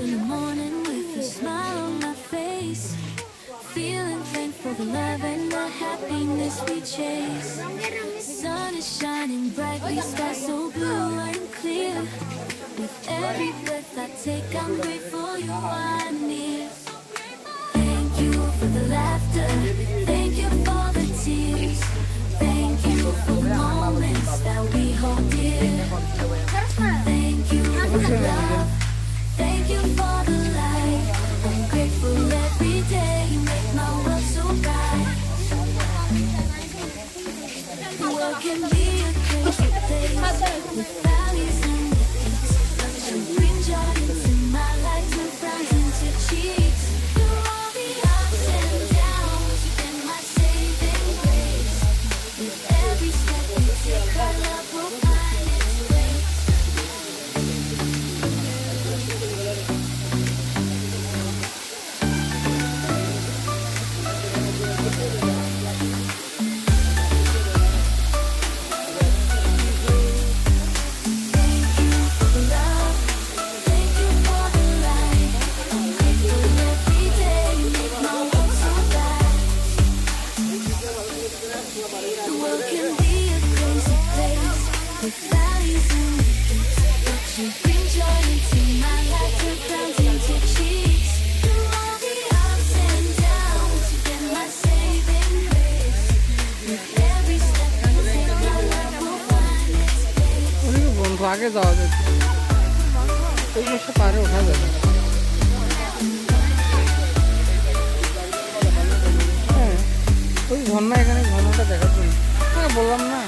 in the morning with a smile on my face, feeling thankful for the love and the happiness we chase. Sun is shining brightly, sky so blue and clear. With every breath I take, I'm grateful you are near. Thank you for the laughter, thank you for the tears, thank you for the moments that we hold dear. Thank you for the love, thank you for the light. I'm grateful every day, you make my world so bright. The world can be a crazy place with valleys and the peaks, but you bring joy into my life and frowns into cheeks. Through all the ups and downs, you've been my saving grace. With every step you take, our love will find its way. আগে যাওয়া যেত, ওই বসে পারে ওঠা যাবে। হ্যাঁ, ওই ঝর্ণা, এখানে ঝর্ণাটা দেখার জন্য বললাম না।